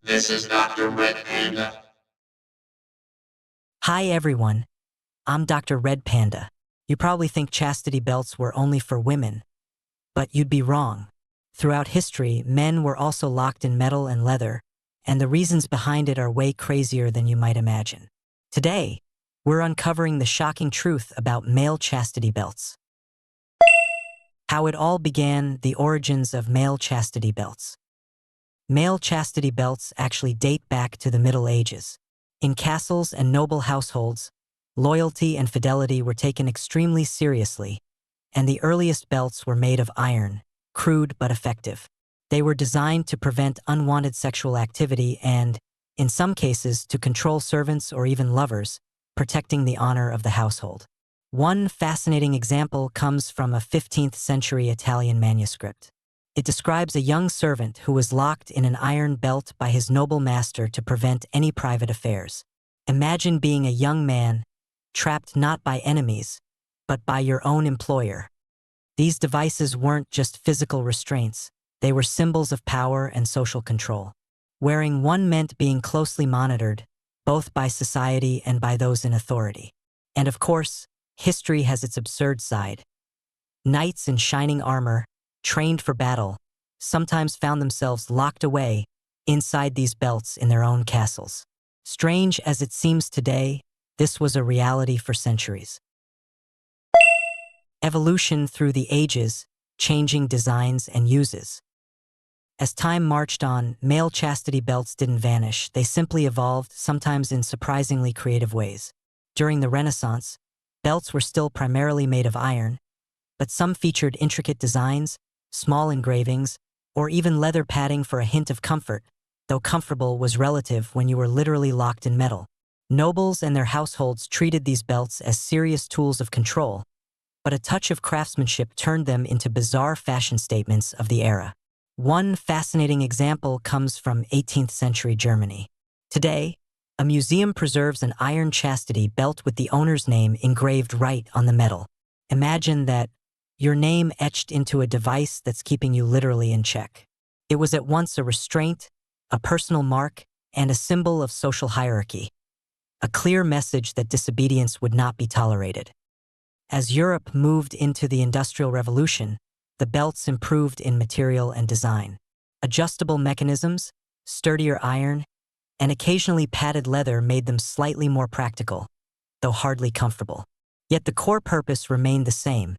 This is Dr. Panda. Hi everyone, I'm Dr. Panda. You probably think chastity belts were only for women, but you'd be wrong. Throughout history, men were also locked in metal and leather, and the reasons behind it are way crazier than you might imagine. Today, we're uncovering the shocking truth about male chastity belts. How it all began, the origins of male chastity belts. Male chastity belts actually date back to the Middle Ages. In castles and noble households, loyalty and fidelity were taken extremely seriously, and the earliest belts were made of iron, crude but effective. They were designed to prevent unwanted sexual activity and, in some cases, to control servants or even lovers, protecting the honor of the household. One fascinating example comes from a 15th century Italian manuscript. It describes a young servant who was locked in an iron belt by his noble master to prevent any private affairs. Imagine being a young man, trapped not by enemies, but by your own employer. These devices weren't just physical restraints, they were symbols of power and social control. Wearing one meant being closely monitored, both by society and by those in authority. And of course, history has its absurd side. Knights in shining armor, trained for battle, sometimes found themselves locked away inside these belts in their own castles. Strange as it seems today, this was a reality for centuries. Evolution through the ages, changing designs and uses. As time marched on, male chastity belts didn't vanish, they simply evolved, sometimes in surprisingly creative ways. During the Renaissance, belts were still primarily made of iron, but some featured intricate designs, small engravings, or even leather padding for a hint of comfort, though comfortable was relative when you were literally locked in metal. Nobles and their households treated these belts as serious tools of control, but a touch of craftsmanship turned them into bizarre fashion statements of the era. One fascinating example comes from 18th century Germany. Today, a museum preserves an iron chastity belt with the owner's name engraved right on the metal. Imagine that, your name etched into a device that's keeping you literally in check. It was at once a restraint, a personal mark, and a symbol of social hierarchy. A clear message that disobedience would not be tolerated. As Europe moved into the Industrial Revolution, the belts improved in material and design. Adjustable mechanisms, sturdier iron, and occasionally padded leather made them slightly more practical, though hardly comfortable. Yet the core purpose remained the same: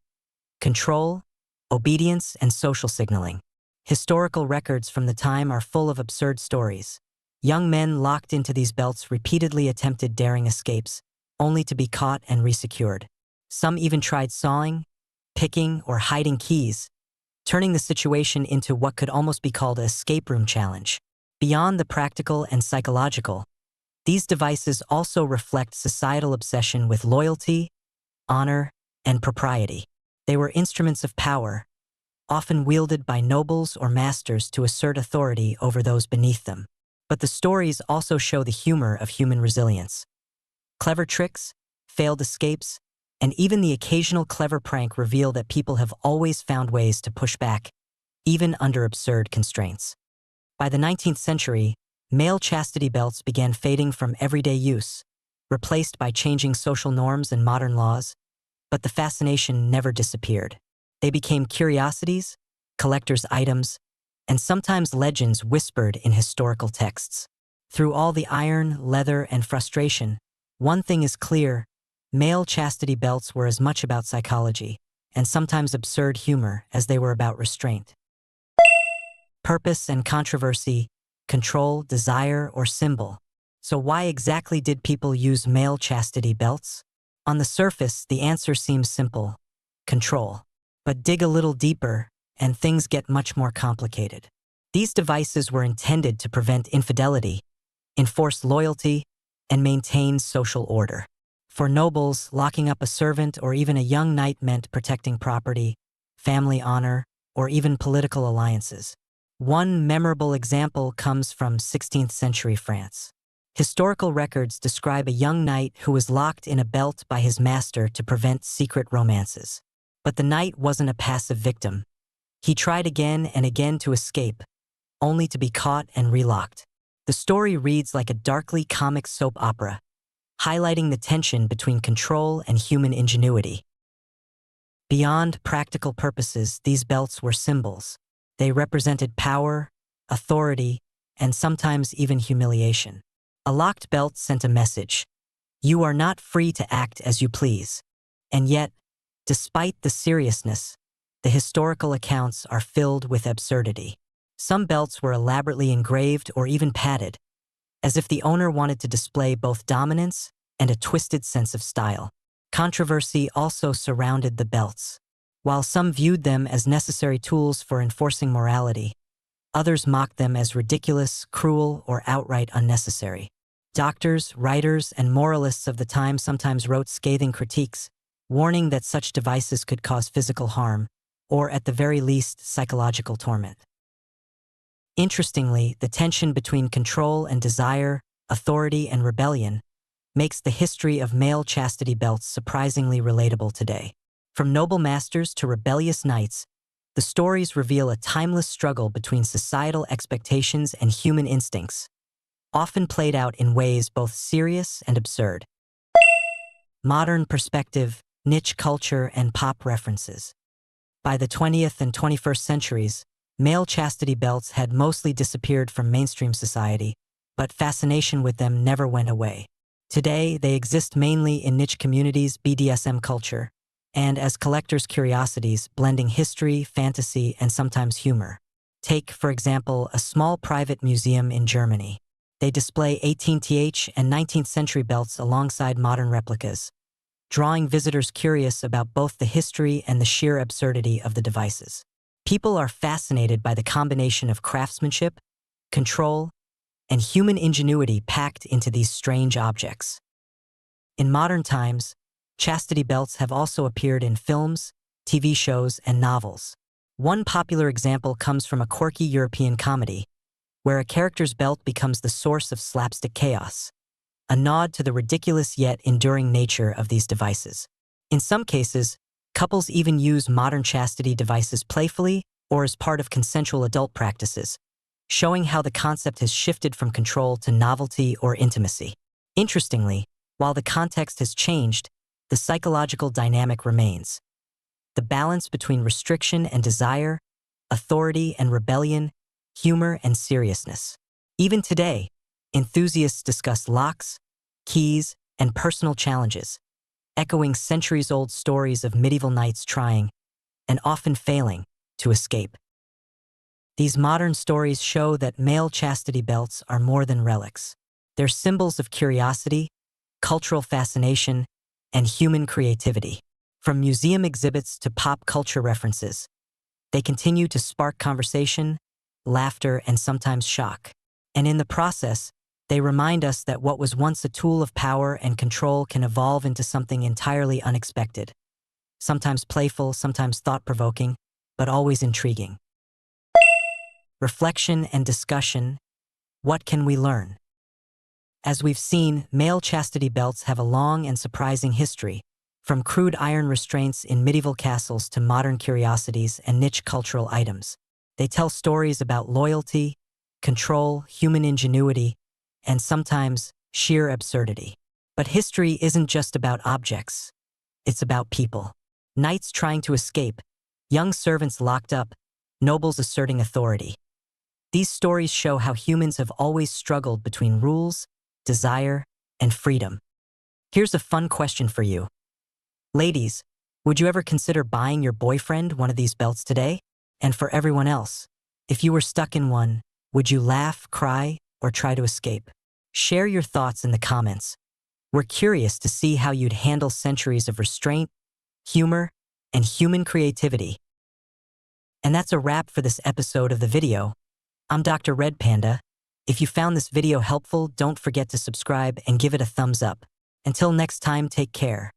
control, obedience, and social signaling. Historical records from the time are full of absurd stories. Young men locked into these belts repeatedly attempted daring escapes, only to be caught and resecured. Some even tried sawing, picking, or hiding keys, turning the situation into what could almost be called an escape room challenge. Beyond the practical and psychological, these devices also reflect societal obsession with loyalty, honor, and propriety. They were instruments of power, often wielded by nobles or masters to assert authority over those beneath them. But the stories also show the humor of human resilience. Clever tricks, failed escapes, and even the occasional clever prank reveal that people have always found ways to push back, even under absurd constraints. By the 19th century, male chastity belts began fading from everyday use, replaced by changing social norms and modern laws, but the fascination never disappeared. They became curiosities, collector's items, and sometimes legends whispered in historical texts. Through all the iron, leather, and frustration, one thing is clear: male chastity belts were as much about psychology, and sometimes absurd humor, as they were about restraint. Purpose and controversy, control, desire, or symbol. So why exactly did people use male chastity belts? On the surface, the answer seems simple: control. But dig a little deeper, and things get much more complicated. These devices were intended to prevent infidelity, enforce loyalty, and maintain social order. For nobles, locking up a servant or even a young knight meant protecting property, family honor, or even political alliances. One memorable example comes from 16th century France. Historical records describe a young knight who was locked in a belt by his master to prevent secret romances. But the knight wasn't a passive victim. He tried again and again to escape, only to be caught and relocked. The story reads like a darkly comic soap opera, highlighting the tension between control and human ingenuity. Beyond practical purposes, these belts were symbols. They represented power, authority, and sometimes even humiliation. A locked belt sent a message: you are not free to act as you please. And yet, despite the seriousness, the historical accounts are filled with absurdity. Some belts were elaborately engraved or even padded, as if the owner wanted to display both dominance and a twisted sense of style. Controversy also surrounded the belts. While some viewed them as necessary tools for enforcing morality, others mocked them as ridiculous, cruel, or outright unnecessary. Doctors, writers, and moralists of the time sometimes wrote scathing critiques, warning that such devices could cause physical harm, or at the very least, psychological torment. Interestingly, the tension between control and desire, authority and rebellion, makes the history of male chastity belts surprisingly relatable today. From noble masters to rebellious knights, the stories reveal a timeless struggle between societal expectations and human instincts, often played out in ways both serious and absurd. Modern perspective, niche culture, and pop references. By the 20th and 21st centuries, male chastity belts had mostly disappeared from mainstream society, but fascination with them never went away. Today, they exist mainly in niche communities, BDSM culture, and as collectors' curiosities, blending history, fantasy, and sometimes humor. Take, for example, a small private museum in Germany. They display 18th and 19th century belts alongside modern replicas, drawing visitors curious about both the history and the sheer absurdity of the devices. People are fascinated by the combination of craftsmanship, control, and human ingenuity packed into these strange objects. In modern times, chastity belts have also appeared in films, TV shows, and novels. One popular example comes from a quirky European comedy, where a character's belt becomes the source of slapstick chaos, a nod to the ridiculous yet enduring nature of these devices. In some cases, couples even use modern chastity devices playfully or as part of consensual adult practices, showing how the concept has shifted from control to novelty or intimacy. Interestingly, while the context has changed, the psychological dynamic remains. The balance between restriction and desire, authority and rebellion, humor and seriousness. Even today, enthusiasts discuss locks, keys, and personal challenges, echoing centuries-old stories of medieval knights trying, and often failing, to escape. These modern stories show that male chastity belts are more than relics. They're symbols of curiosity, cultural fascination, and human creativity. From museum exhibits to pop culture references, they continue to spark conversation, laughter, and sometimes shock. And in the process, they remind us that what was once a tool of power and control can evolve into something entirely unexpected. Sometimes playful, sometimes thought-provoking, but always intriguing. Reflection and discussion. What can we learn? As we've seen, male chastity belts have a long and surprising history, from crude iron restraints in medieval castles to modern curiosities and niche cultural items. They tell stories about loyalty, control, human ingenuity, and sometimes sheer absurdity. But history isn't just about objects. It's about people. Knights trying to escape, young servants locked up, nobles asserting authority. These stories show how humans have always struggled between rules, desire, and freedom. Here's a fun question for you. Ladies, would you ever consider buying your boyfriend one of these belts today? And for everyone else, if you were stuck in one, would you laugh, cry, or try to escape? Share your thoughts in the comments. We're curious to see how you'd handle centuries of restraint, humor, and human creativity. And that's a wrap for this episode of the video. I'm DR.RED Panda. If you found this video helpful, don't forget to subscribe and give it a thumbs up. Until next time, take care.